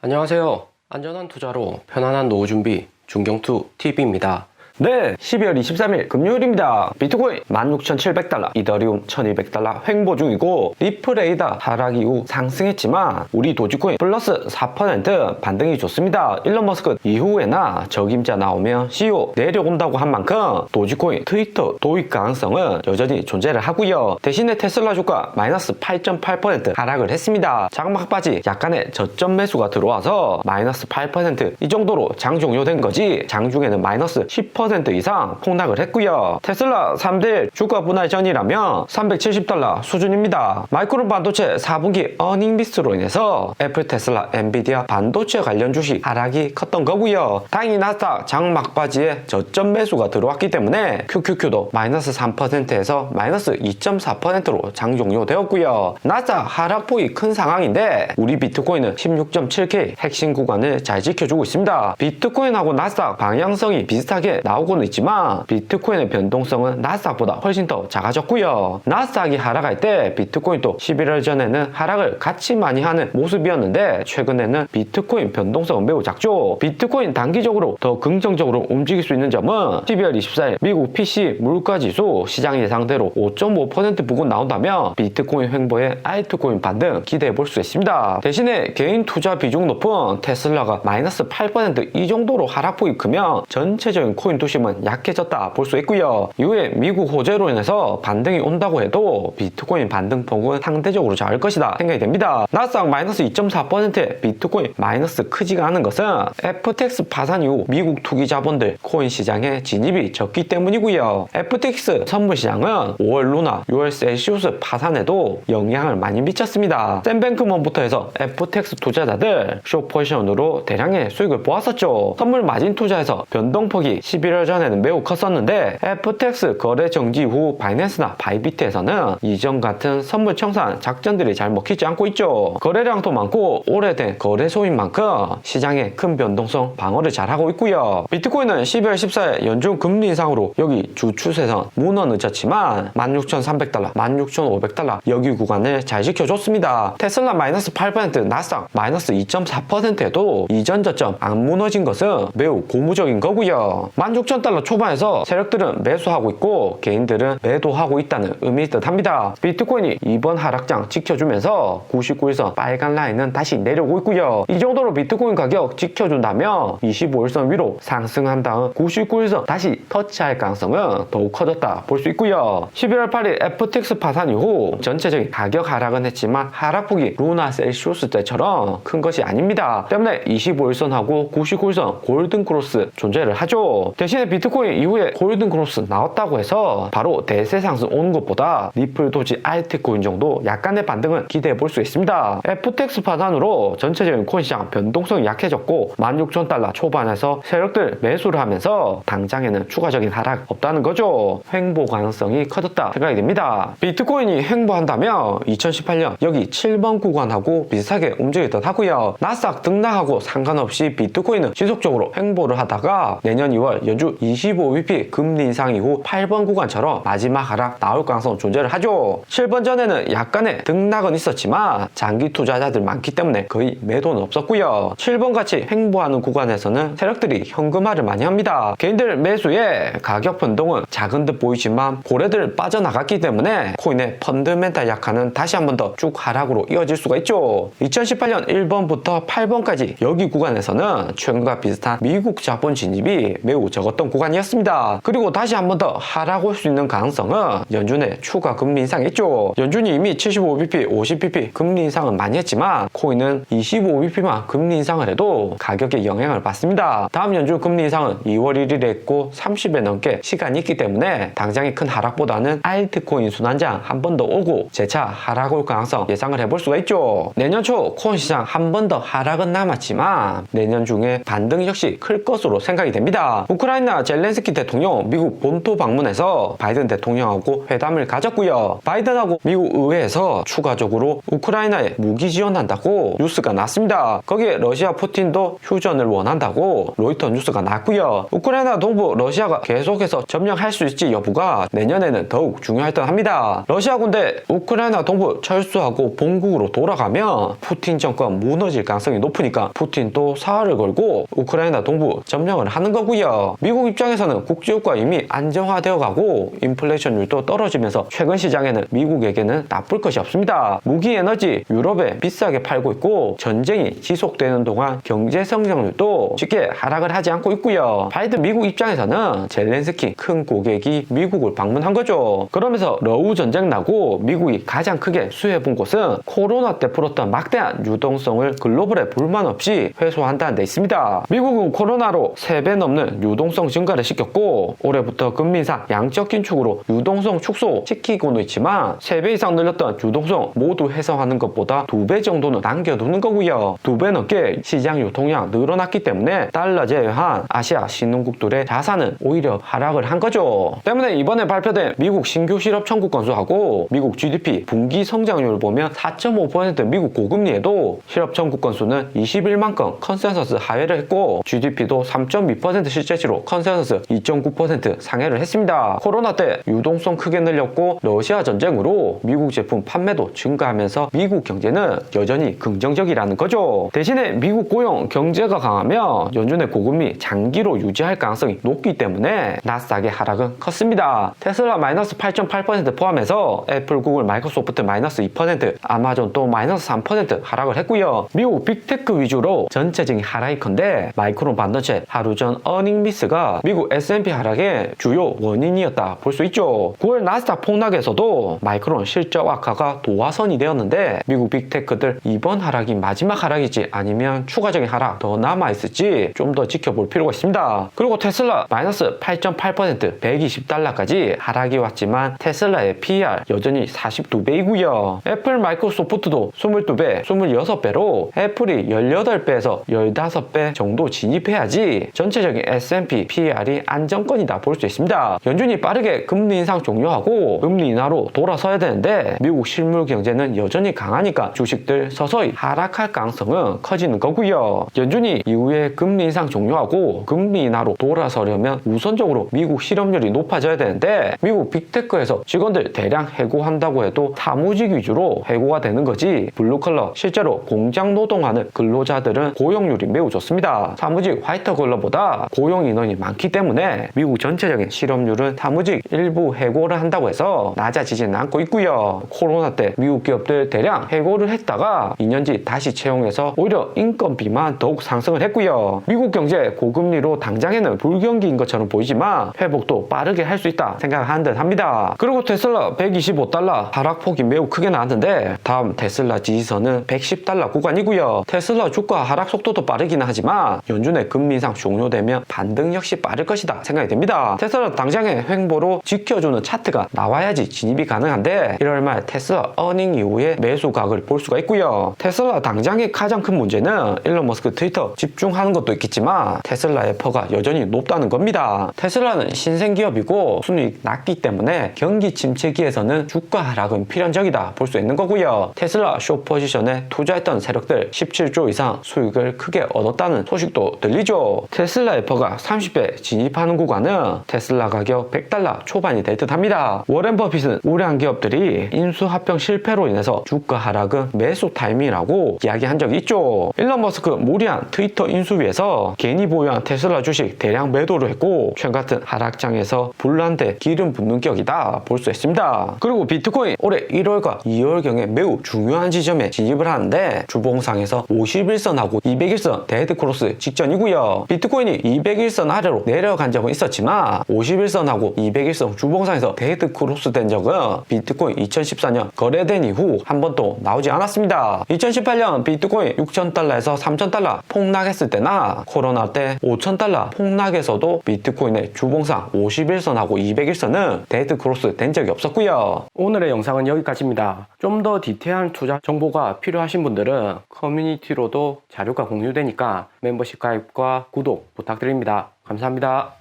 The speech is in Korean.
안녕하세요. 안전한 투자로 편안한 노후 준비 중경투 TV입니다. 네, 12월 23일 금요일입니다. 비트코인 16,700달러, 이더리움 1,200달러 횡보 중이고 리플레이다 하락 이후 상승했지만 우리 도지코인 플러스 4% 반등이 좋습니다. 일론 머스크 이후에나 적임자 나오면 CEO 내려온다고 한 만큼 도지코인 트위터 도입 가능성은 여전히 존재를 하고요. 대신에 테슬라 주가 마이너스 8.8% 하락을 했습니다. 장막바지 약간의 저점 매수가 들어와서 마이너스 8% 이 정도로 장 종료된 거지 장중에는 마이너스 10% 이상 폭락을 했고요. 테슬라 3대 주가 분할 전이라면 370달러 수준입니다. 마이크론 반도체 4분기 어닝 미스로 인해서 애플, 테슬라, 엔비디아 반도체 관련 주식 하락이 컸던 거고요. 다행히 나스닥 장 막바지에 저점 매수가 들어왔기 때문에 QQQ도 마이너스 3%에서 마이너스 2.4%로 장 종료되었고요. 나스닥 하락폭이 큰 상황인데 우리 비트코인은 16.7K 핵심 구간을 잘 지켜주고 있습니다. 비트코인하고 나스닥 방향성이 비슷하게 나오고는 있지만 비트코인의 변동성은 나스닥보다 훨씬 더 작아졌고요. 나스닥이 하락할 때 비트코인도 11월 전에는 하락을 같이 많이 하는 모습이었는데 최근에는 비트코인 변동성은 매우 작죠. 비트코인 단기적으로 더 긍정적으로 움직일 수 있는 점은 12월 24일 미국 PC 물가지수 시장 예상대로 5.5% 부근 나온다면 비트코인 횡보에 알트코인 반등 기대해 볼 수 있습니다. 대신에 개인 투자 비중 높은 테슬라가 마이너스 8% 이 정도로 하락폭이 크면 전체적인 코인 투심은 약해졌다 볼 수 있고요. 이후에 미국 호재로 인해서 반등이 온다고 해도 비트코인 반등폭은 상대적으로 작을 것이다 생각이 됩니다. 나스닥 마이너스 2.4%에 비트코인 마이너스 크지가 않은 것은 FTX 파산 이후 미국 투기 자본들 코인 시장에 진입이 적기 때문이고요. FTX 선물 시장은 5월 루나, 6월 셀시우스 파산에도 영향을 많이 미쳤습니다. 샘뱅크먼부터 해서 FTX 투자자들 숏포지션으로 대량의 수익을 보았었죠. 선물 마진 투자에서 변동폭이 11월 전에는 매우 컸었는데 FTX 거래 정지 후 바이낸스나 바이비트에서는 이전 같은 선물 청산 작전들이 잘 먹히지 않고 있죠. 거래량도 많고 오래된 거래소인 만큼 시장에 큰 변동성 방어를 잘하고 있고요. 비트코인은 12월 14일 연준 금리 인상으로 여기 주 추세선 무너는 졌지만 16,300달러, 16,500달러 여기 구간을 잘 지켜줬습니다. 테슬라 마이너스 8%, 나스닥 마이너스 2.4%에도 이전 저점 안 무너진 것은 매우 고무적인 거고요. 16,000달러 초반에서 세력들은 매수하고 있고 개인들은 매도하고 있다는 의미일 듯 합니다. 비트코인이 이번 하락장 지켜주면서 99일선 빨간 라인은 다시 내려오고 있고요. 이 정도로 비트코인 가격 지켜준다면 25일선 위로 상승한 다음 99일선 다시 터치할 가능성은 더욱 커졌다 볼 수 있고요. 11월 8일 FTX 파산 이후 전체적인 가격 하락은 했지만 하락폭이 루나 셀시우스 때처럼 큰 것이 아닙니다. 때문에 25일선하고 99일선 골든크로스 존재를 하죠. 대신에 비트코인 이후에 골든크로스 나왔다고 해서 바로 대세 상승 오는 것보다 리플 도지 알트코인 정도 약간의 반등은 기대해 볼 수 있습니다. FTX 파산으로 전체적인 코인 시장 변동성이 약해졌고 16,000달러 초반에서 세력들 매수를 하면서 당장에는 추가적인 하락 없다는 거죠. 횡보 가능성이 커졌다 생각이 됩니다. 비트코인이 횡보한다면 2018년 여기 7번 구간하고 비슷하게 움직일 듯 하고요. 나스닥 등락하고 상관없이 비트코인은 지속적으로 횡보를 하다가 내년 2월 연준 25bp 금리 인상 이후 8번 구간처럼 마지막 하락 나올 가능성 존재를 하죠. 7번 전에는 약간의 등락은 있었지만 장기 투자자들 많기 때문에 거의 매도는 없었고요. 7번 같이 횡보하는 구간에서는 세력들이 현금화를 많이 합니다. 개인들 매수에 가격 변동은 작은 듯 보이지만 고래들 빠져나갔기 때문에 코인의 펀드멘탈 약화는 다시 한 번 더 쭉 하락으로 이어질 수가 있죠. 2018년 1번부터 8번까지 여기 구간에서는 최근과 비슷한 미국 자본 진입이 매우 적었던 구간이었습니다. 그리고 다시 한 번 더 하락 올 수 있는 가능성은 연준의 추가 금리 인상이 있죠. 연준이 이미 75bp, 50bp 금리 인상은 많이 했지만 코인은 25bp만 금리 인상을 해도 가격에 영향을 받습니다. 다음 연준 금리 인상은 2월 1일에 했고 30일 넘게 시간이 있기 때문에 당장의 큰 하락보다는 알트코인 순환장 한 번 더 오고 재차 하락 올 가능성 예상을 해볼 수가 있죠. 내년 초 코인 시장 한 번 더 하락은 남았지만 내년 중에 반등 역시 클 것으로 생각이 됩니다. 우크라이나 우크라이나 젤렌스키 대통령 미국 본토 방문해서 바이든 대통령하고 회담을 가졌고요. 바이든하고 미국 의회에서 추가적으로 우크라이나에 무기 지원한다고 뉴스가 났습니다. 거기에 러시아 푸틴도 휴전을 원한다고 로이터 뉴스가 났고요. 우크라이나 동부 러시아가 계속해서 점령할 수 있을지 여부가 내년에는 더욱 중요할 듯 합니다. 러시아 군대 우크라이나 동부 철수하고 본국으로 돌아가면 푸틴 정권 무너질 가능성이 높으니까 푸틴도 사활을 걸고 우크라이나 동부 점령을 하는 거고요. 미국 입장에서는 국제유가 이미 안정화되어 가고 인플레이션율도 떨어지면서 최근 시장에는 미국에게는 나쁠 것이 없습니다. 무기 에너지 유럽에 비싸게 팔고 있고 전쟁이 지속되는 동안 경제 성장률도 쉽게 하락을 하지 않고 있고요. 바이든 미국 입장에서는 젤렌스키 큰 고객이 미국을 방문한 거죠. 그러면서 러우 전쟁 나고 미국이 가장 크게 수혜본 곳은 코로나 때 풀었던 막대한 유동성을 글로벌에 불만 없이 회수한다는 데 있습니다. 미국은 코로나로 3배 넘는 유동성 증가를 시켰고 올해부터 금리 인상 양적 긴축으로 유동성 축소시키고는 있지만 3배 이상 늘렸던 유동성 모두 해소하는 것보다 2배 정도는 남겨두는 거고요. 2배 넘게 시장 유통량 늘어났기 때문에 달러 제외한 아시아 신흥국들의 자산은 오히려 하락을 한 거죠. 때문에 이번에 발표된 미국 신규 실업 청구 건수하고 미국 GDP 분기 성장률을 보면 4.5% 미국 고금리에도 실업 청구 건수는 21만 건 컨센서스 하회를 했고 GDP도 3.2% 실제치로 컨센서스 2.9% 상회를 했습니다. 코로나 때 유동성 크게 늘렸고 러시아 전쟁으로 미국 제품 판매도 증가하면서 미국 경제는 여전히 긍정적이라는 거죠. 대신에 미국 고용 경제가 강하면 연준의 고금리 장기로 유지할 가능성이 높기 때문에 나스닥의 하락은 컸습니다. 테슬라 마이너스 8.8% 포함해서 애플, 구글, 마이크로소프트 마이너스 2%, 아마존도 마이너스 3% 하락을 했고요. 미국 빅테크 위주로 전체적인 하락이 큰데 마이크론 반도체 하루 전 어닝 미스가 미국 S&P 하락의 주요 원인이었다 볼 수 있죠. 9월 나스닥 폭락에서도 마이크론 실적 악화가 도화선이 되었는데 미국 빅테크들 이번 하락이 마지막 하락이지 아니면 추가적인 하락 더 남아있을지 좀 더 지켜볼 필요가 있습니다. 그리고 테슬라 마이너스 8.8% 120달러까지 하락이 왔지만 테슬라의 PER 여전히 42배이고요. 애플, 마이크로소프트도 22배, 26배로 애플이 18배에서 15배 정도 진입해야지 전체적인 S&P PER이 안정권이다 볼 수 있습니다. 연준이 빠르게 금리 인상 종료하고 금리 인하로 돌아서야 되는데 미국 실물 경제는 여전히 강하니까 주식들 서서히 하락할 가능성은 커지는 거고요. 연준이 이후에 금리 인상 종료하고 금리 인하로 돌아서려면 우선적으로 미국 실업률이 높아져야 되는데 미국 빅테크에서 직원들 대량 해고한다고 해도 사무직 위주로 해고가 되는 거지 블루컬러 실제로 공장 노동하는 근로자들은 고용률이 매우 좋습니다. 사무직 화이트 걸러보다 고용 인원이 많기 때문에 미국 전체적인 실업률은 사무직 일부 해고를 한다고 해서 낮아지지는 않고 있고요. 코로나 때 미국 기업들 대량 해고를 했다가 2년 뒤 다시 채용해서 오히려 인건비만 더욱 상승을 했고요. 미국 경제 고금리로 당장에는 불경기인 것처럼 보이지만 회복도 빠르게 할 수 있다 생각하는 듯 합니다. 그리고 테슬라 125달러 하락폭이 매우 크게 나왔는데 다음 테슬라 지지선은 110달러 구간이고요. 테슬라 주가 하락 속도도 빠르기는 하지만 연준의 금리 인상 종료되면 반등 역시 빠를 것이다 생각이 됩니다. 테슬라 당장의 횡보로 지켜주는 차트가 나와야지 진입이 가능한데 1월 말 테슬라 어닝 이후에 매수각을 볼 수가 있고요. 테슬라 당장의 가장 큰 문제는 일론 머스크 트위터 집중하는 것도 있겠지만 테슬라의 퍼가 여전히 높다는 겁니다. 테슬라는 신생기업이고 순이익 낮기 때문에 경기 침체기에서는 주가 하락은 필연적이다 볼 수 있는 거고요. 테슬라 숏 포지션에 투자했던 세력들 17조 이상 수익을 크게 얻었다는 소식도 들리죠. 테슬라의 퍼가 30배 진입하는 구간은 테슬라 가격 100달러 초반이 될 듯 합니다. 워렌 버핏은 우량 기업들이 인수합병 실패로 인해서 주가 하락은 매수 타이밍이라고 이야기한 적이 있죠. 일론 머스크 무리한 트위터 인수위에서 괜히 보유한 테슬라 주식 대량 매도를 했고 최근 같은 하락장에서 불난데 기름 붓는 격이다 볼 수 있습니다. 그리고 비트코인 올해 1월과 2월경에 매우 중요한 지점에 진입을 하는데 주봉상에서 51선하고 201선 데드 크로스 직전이고요. 비트코인이 201선 아래로 내려간 적은 있었지만 51선하고 201선 주봉상에서 데드 크로스 된 적은 비트코인 2014년 거래된 이후 한 번도 나오지 않았습니다. 2018년 비트코인 6,000달러에서 3,000달러 폭락했을 때나 코로나 때 5,000달러 폭락에서도 비트코인의 주봉상 51선하고 201선은 데드 크로스 된 적이 없었고요. 오늘의 영상은 여기까지입니다. 좀 더 디테일한 투자 정보가 필요하신 분들은 커뮤니티로도 자료가 공유되니까 멤버십 가입과 구독 부탁드립니다. 감사합니다.